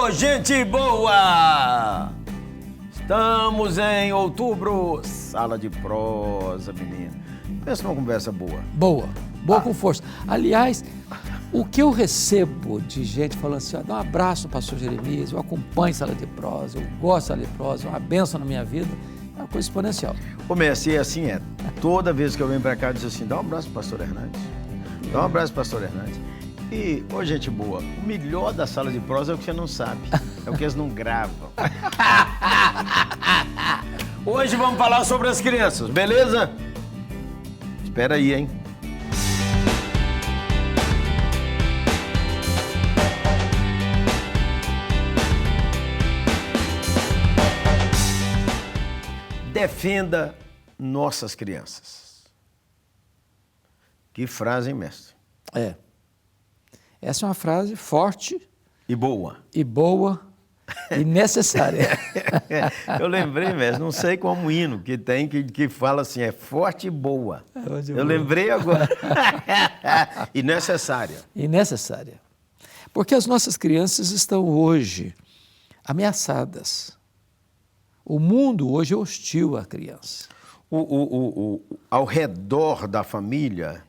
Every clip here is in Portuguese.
Ô, gente boa! Estamos em outubro, sala de prosa, menino. Pensa numa conversa boa. Boa com força. Aliás, o que eu recebo de gente falando assim, ó, dá um abraço ao pastor Jeremias, eu acompanho sala de prosa, eu gosto de sala de prosa, é uma bênção na minha vida, é uma coisa exponencial. Ô, mestre, e assim é. Toda vez que eu venho pra cá, eu digo assim, dá um abraço pro pastor Hernandes. Dá um abraço pro pastor Hernandes. E, ô, gente boa, o melhor da sala de prosa é o que você não sabe. É o que eles não gravam. Hoje vamos falar sobre as crianças, beleza? Espera aí, hein? Defenda nossas crianças. Que frase, hein, mestre? É. Essa é uma frase forte. E boa. E boa e necessária. Eu lembrei, mestre, não sei qual um hino que tem que fala assim, é forte e boa. Eu lembrei agora. E necessária. E necessária. Porque as nossas crianças estão hoje ameaçadas. O mundo hoje é hostil à criança. Ao redor da família,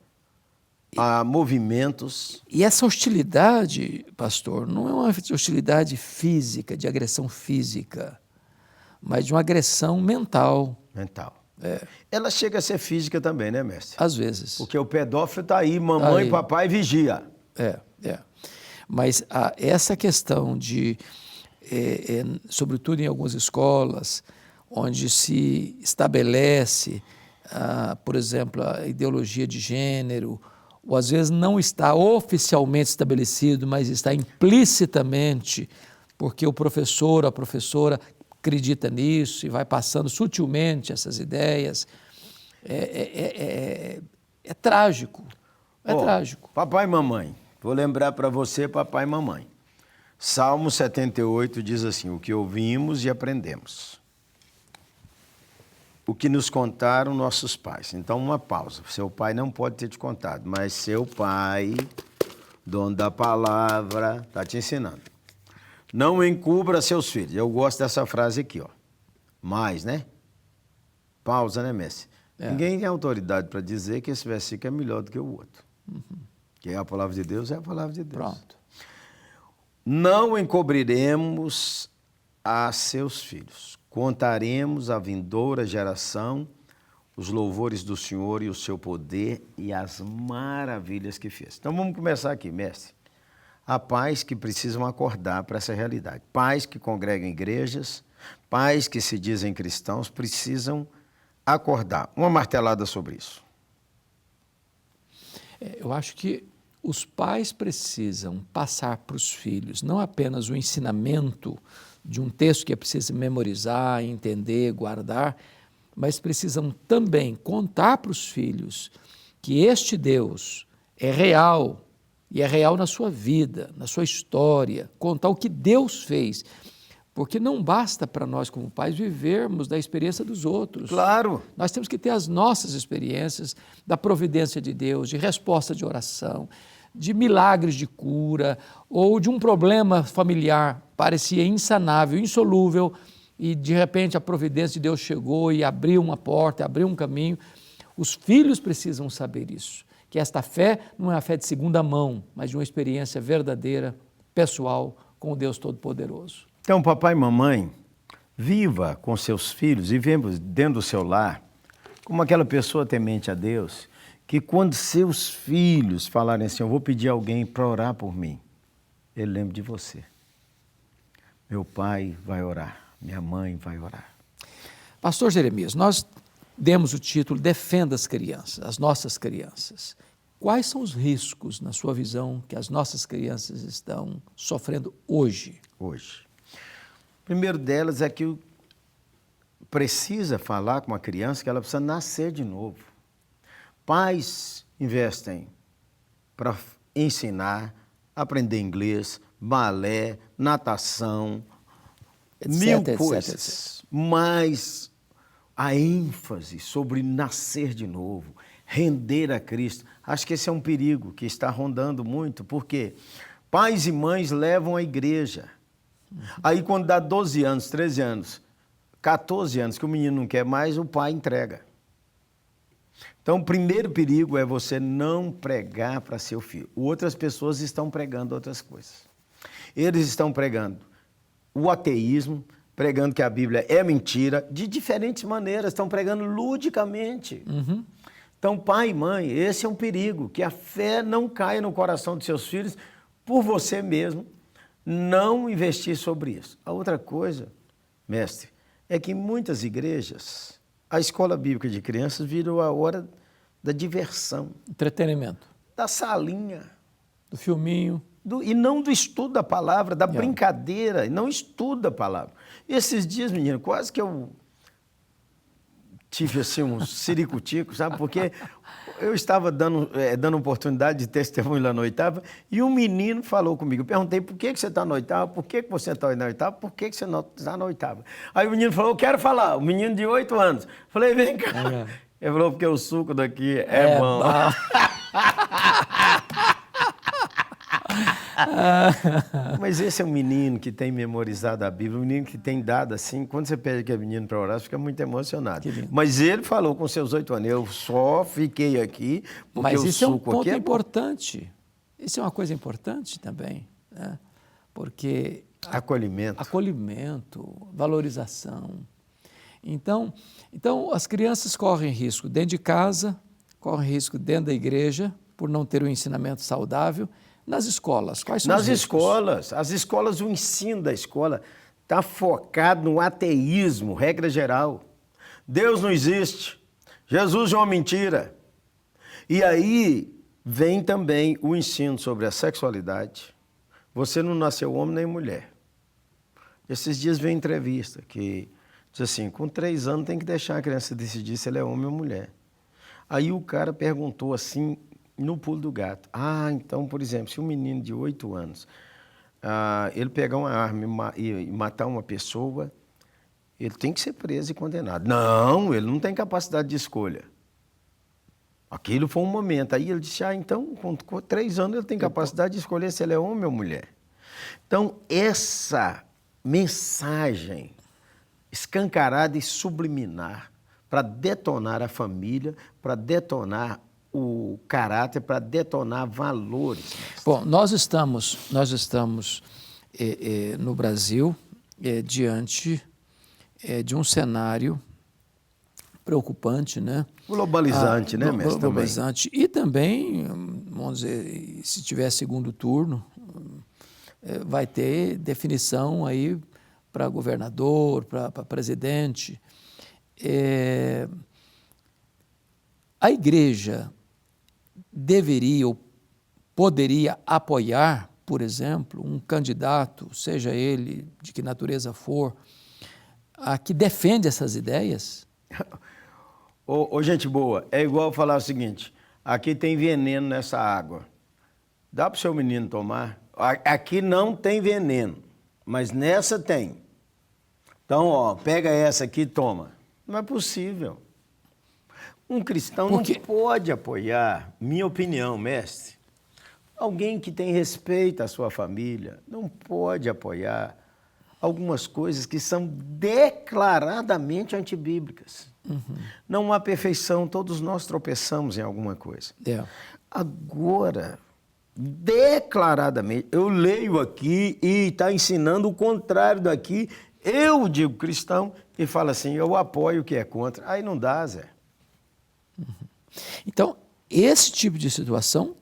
há movimentos. E essa hostilidade, pastor, não é uma hostilidade física, de agressão física, mas de uma agressão mental. Mental. É. Ela chega a ser física também, né, mestre? Às vezes. Porque o pedófilo está aí, mamãe e papai vigia. É. Mas essa questão de, sobretudo em algumas escolas, onde se estabelece, por exemplo, a ideologia de gênero, ou às vezes não está oficialmente estabelecido, mas está implicitamente, porque o professor ou a professora acredita nisso e vai passando sutilmente essas ideias, é trágico. É trágico. Papai e mamãe, vou lembrar para você, papai e mamãe. Salmo 78 diz assim, o que ouvimos e aprendemos. O que nos contaram nossos pais. Então, uma pausa. Seu pai não pode ter te contado, mas seu pai, dono da palavra, está te ensinando. Não encubra seus filhos. Eu gosto dessa frase aqui, ó. Mais, né? Pausa, né, Messi? Ninguém tem autoridade para dizer que esse versículo é melhor do que o outro. Que é a palavra de Deus, é a palavra de Deus. Pronto. Não encobriremos a seus filhos. Contaremos à vindoura geração os louvores do Senhor e o seu poder e as maravilhas que fez. Então vamos começar aqui, mestre. Há pais que precisam acordar para essa realidade. Pais que congregam em igrejas, pais que se dizem cristãos, precisam acordar. Uma martelada sobre isso. Eu acho que os pais precisam passar para os filhos não apenas o ensinamento de um texto que é preciso memorizar, entender, guardar, mas precisam também contar para os filhos que este Deus é real, e é real na sua vida, na sua história, contar o que Deus fez, porque não basta para nós como pais vivermos da experiência dos outros. Claro. Nós temos que ter as nossas experiências da providência de Deus, de resposta de oração, de milagres de cura, ou de um problema familiar parecia insanável, insolúvel, e de repente a providência de Deus chegou e abriu uma porta, abriu um caminho. Os filhos precisam saber isso, que esta fé não é a fé de segunda mão, mas de uma experiência verdadeira, pessoal, com o Deus Todo-Poderoso. Então, papai e mamãe, viva com seus filhos e vivemos dentro do seu lar como aquela pessoa temente a Deus, que quando seus filhos falarem assim, eu vou pedir alguém para orar por mim, ele lembra de você. Meu pai vai orar, minha mãe vai orar. Pastor Jeremias, nós demos o título Defenda as crianças, as nossas crianças. Quais são os riscos, na sua visão, que as nossas crianças estão sofrendo hoje? Hoje. O primeiro delas é que precisa falar com uma criança que ela precisa nascer de novo. Pais investem para ensinar, aprender inglês, balé, natação, mil coisas. Mas a ênfase sobre nascer de novo, render a Cristo, acho que esse é um perigo que está rondando muito, porque pais e mães levam a igreja, Aí quando dá 12 anos, 13 anos, 14 anos que o menino não quer mais, o pai entrega. Então, o primeiro perigo é você não pregar para seu filho. Outras pessoas estão pregando outras coisas. Eles estão pregando o ateísmo, pregando que a Bíblia é mentira, de diferentes maneiras, estão pregando ludicamente. Então, pai e mãe, esse é um perigo, que a fé não caia no coração de seus filhos por você mesmo, não investir sobre isso. A outra coisa, mestre, é que em muitas igrejas, a escola bíblica de crianças virou a hora da diversão. Entretenimento. Da salinha. Do filminho. E não do estudo da palavra, da brincadeira, e não estudo da palavra. E esses dias, menino, quase que eu tive assim um ciricutico, sabe? Porque eu estava dando oportunidade de testemunho lá na oitava e um menino falou comigo. Eu perguntei, por que você está na oitava? Por que você está na oitava? Por que você não está na oitava? Aí o menino falou, eu quero falar. O menino de 8 anos. Falei, vem cá. Ele falou, porque o suco daqui é bom. Mas esse é um menino que tem memorizado a Bíblia, um menino que tem dado assim, quando você pede aquele menino para orar, você fica muito emocionado. Mas ele falou com seus 8 anos, eu só fiquei aqui porque Mas o isso é um suco ponto aqui é importante. Isso é uma coisa importante também, né? Porque acolhimento, valorização. Então, as crianças correm risco dentro de casa, correm risco dentro da igreja, por não ter um ensinamento saudável. Nas escolas, quais são os riscos? As escolas, o ensino da escola está focado no ateísmo, regra geral. Deus não existe, Jesus é uma mentira. E aí vem também o ensino sobre a sexualidade. Você não nasceu homem nem mulher. Esses dias veio entrevista que diz assim, com 3 anos tem que deixar a criança decidir se ela é homem ou mulher. Aí o cara perguntou assim, no pulo do gato. Então, por exemplo, se um menino de 8 anos, ele pegar uma arma e matar uma pessoa, ele tem que ser preso e condenado. Não, ele não tem capacidade de escolha. Aquilo foi um momento. Aí ele disse, então, com 3 anos ele tem capacidade de escolher se ele é homem ou mulher. Então, essa mensagem escancarada e subliminar para detonar a família, para detonar o caráter, para detonar valores. Bom, nós estamos no Brasil diante de um cenário preocupante, né? Globalizante, né, mestre? Globalizante. E também, vamos dizer, se tiver segundo turno, vai ter definição aí para governador, para presidente. A igreja deveria ou poderia apoiar, por exemplo, um candidato, seja ele de que natureza for, que defende essas ideias? Gente boa, é igual falar o seguinte, aqui tem veneno nessa água, dá para o seu menino tomar? Aqui não tem veneno, mas nessa tem. Então, pega essa aqui e toma. Não é possível. Um cristão não pode apoiar, minha opinião, mestre, alguém que tem respeito à sua família, não pode apoiar algumas coisas que são declaradamente antibíblicas. Não há perfeição, todos nós tropeçamos em alguma coisa. Agora, declaradamente, eu leio aqui e está ensinando o contrário daqui, eu digo cristão e falo assim, eu apoio o que é contra. Aí não dá, Zé. Então, esse tipo de situação,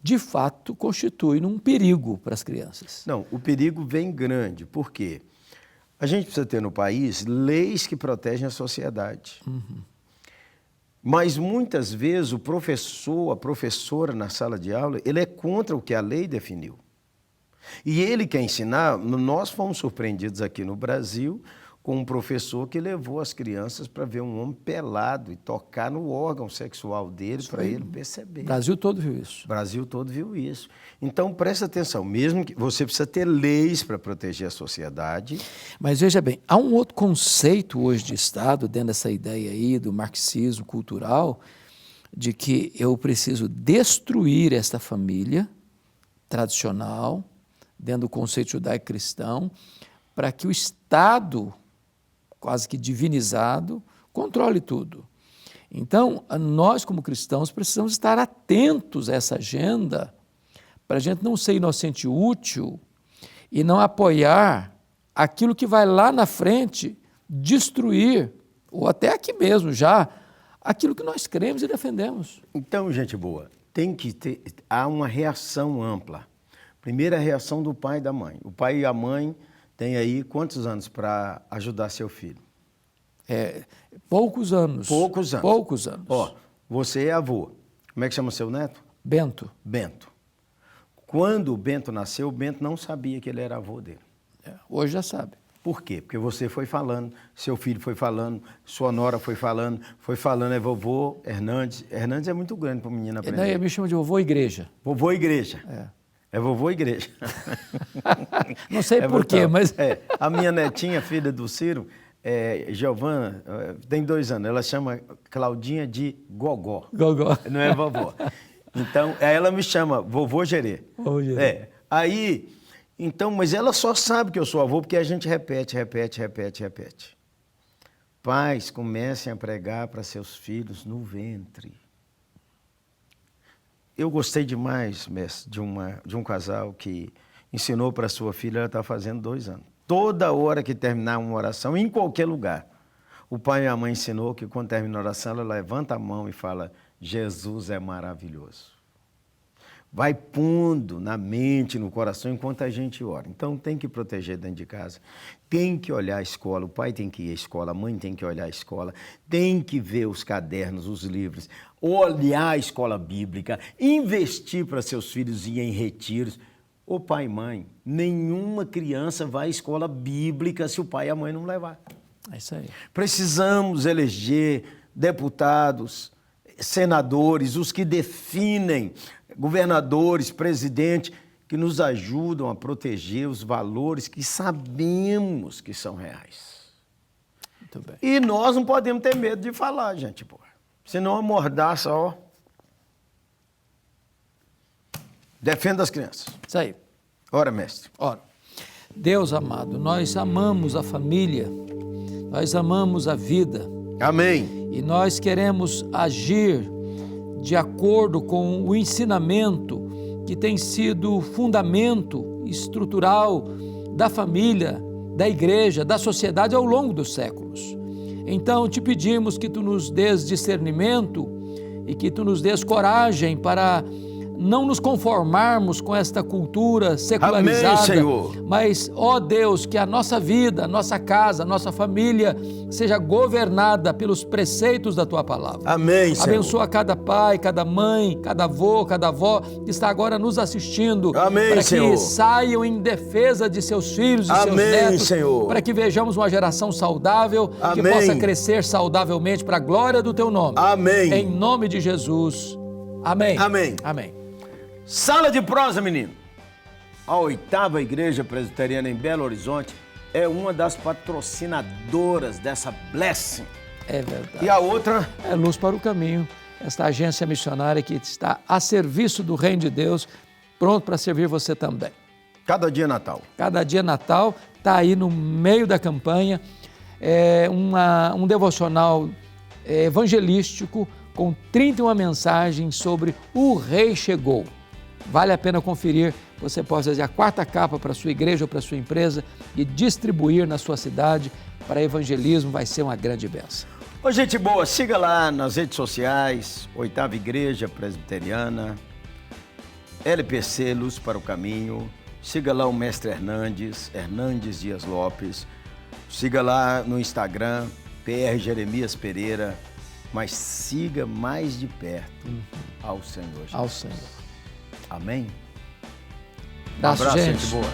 de fato, constitui um perigo para as crianças. Não, o perigo vem grande. Por quê? A gente precisa ter no país leis que protegem a sociedade. Mas muitas vezes o professor, a professora na sala de aula, ele é contra o que a lei definiu. E ele quer ensinar, nós fomos surpreendidos aqui no Brasil com um professor que levou as crianças para ver um homem pelado e tocar no órgão sexual dele para ele perceber. O Brasil todo viu isso. O Brasil todo viu isso. Então, presta atenção, mesmo que você precisa ter leis para proteger a sociedade. Mas veja bem, há um outro conceito hoje de Estado, dentro dessa ideia aí do marxismo cultural, de que eu preciso destruir esta família tradicional, dentro do conceito judaico-cristão, para que o Estado, quase que divinizado, controle tudo. Então, nós como cristãos precisamos estar atentos a essa agenda, para a gente não ser inocente útil e não apoiar aquilo que vai lá na frente destruir, ou até aqui mesmo já, aquilo que nós cremos e defendemos. Então, gente boa, há uma reação ampla. Primeira reação do pai e da mãe. O pai e a mãe têm aí quantos anos para ajudar seu filho? Poucos anos. Poucos anos. Poucos anos. Ó, você é avô. Como é que chama seu neto? Bento. Bento. Quando o Bento nasceu, o Bento não sabia que ele era avô dele. Hoje já sabe. Por quê? Porque você foi falando, seu filho foi falando, sua nora foi falando, é vovô Hernandes. Hernandes é muito grande para o menino aprender. Ele me chama de vovô igreja. Vovô igreja. É vovô igreja. Não sei por quê, mas... A minha netinha, filha do Ciro, Giovana, tem 2 anos, ela chama Claudinha de Gogó. Gogó. Não é vovó. Então, ela me chama vovô Gerê. Vovô Gerê. Aí, então, mas ela só sabe que eu sou avô porque a gente repete. Pais, comecem a pregar para seus filhos no ventre. Eu gostei demais, mestre, de um casal que ensinou para sua filha, ela está fazendo 2 anos. Toda hora que terminar uma oração, em qualquer lugar, o pai e a mãe ensinou que quando termina a oração, ela levanta a mão e fala, Jesus é maravilhoso. Vai pondo na mente, no coração, enquanto a gente ora. Então, tem que proteger dentro de casa. Tem que olhar a escola, o pai tem que ir à escola, a mãe tem que olhar a escola, tem que ver os cadernos, os livros, olhar a escola bíblica, investir para seus filhos ir em retiros. Ô pai e mãe, nenhuma criança vai à escola bíblica se o pai e a mãe não levar. É isso aí. Precisamos eleger deputados, senadores, os que definem, governadores, presidente, que nos ajudam a proteger os valores que sabemos que são reais. Muito bem. E nós não podemos ter medo de falar, gente, pô. Senão a mordaça, ó. Defenda as crianças. Isso aí. Ora, mestre. Ora, Deus amado, nós amamos a família, nós amamos a vida. Amém. E nós queremos agir de acordo com o ensinamento que tem sido fundamento estrutural da família, da igreja, da sociedade ao longo dos séculos. Então, te pedimos que tu nos dês discernimento e que tu nos dês coragem para não nos conformarmos com esta cultura secularizada. Amém, Senhor. Mas, ó Deus, que a nossa vida, a nossa casa, a nossa família seja governada pelos preceitos da Tua palavra. Amém, Senhor. Abençoa cada pai, cada mãe, cada avô, cada avó que está agora nos assistindo. Amém, para Senhor. que saiam em defesa de seus filhos e Amém, seus netos. Senhor. Para que vejamos uma geração saudável, que Amém. possa crescer saudavelmente para a glória do Teu nome. Amém. Em nome de Jesus. Amém. Amém. Amém. Sala de prosa, menino. A 8ª Igreja Presbiteriana em Belo Horizonte é uma das patrocinadoras dessa blessing. É verdade. E a outra? É Luz para o Caminho, esta agência missionária que está a serviço do Reino de Deus, pronto para servir você também. Cada dia é Natal. Cada dia Natal está aí no meio da campanha, um devocional evangelístico com 31 mensagens sobre o Rei Chegou. Vale a pena conferir. Você pode fazer a 4ª capa para a sua igreja ou para a sua empresa e distribuir na sua cidade para evangelismo. Vai ser uma grande bênção. Ô, gente boa, siga lá nas redes sociais, 8ª Igreja Presbiteriana, LPC Luz para o Caminho. Siga lá o mestre Hernandes Dias Lopes. Siga lá no Instagram, PR Jeremias Pereira. Mas siga mais de perto ao Senhor Jesus. Ao Senhor. Amém? Abraço, abraço, gente boa.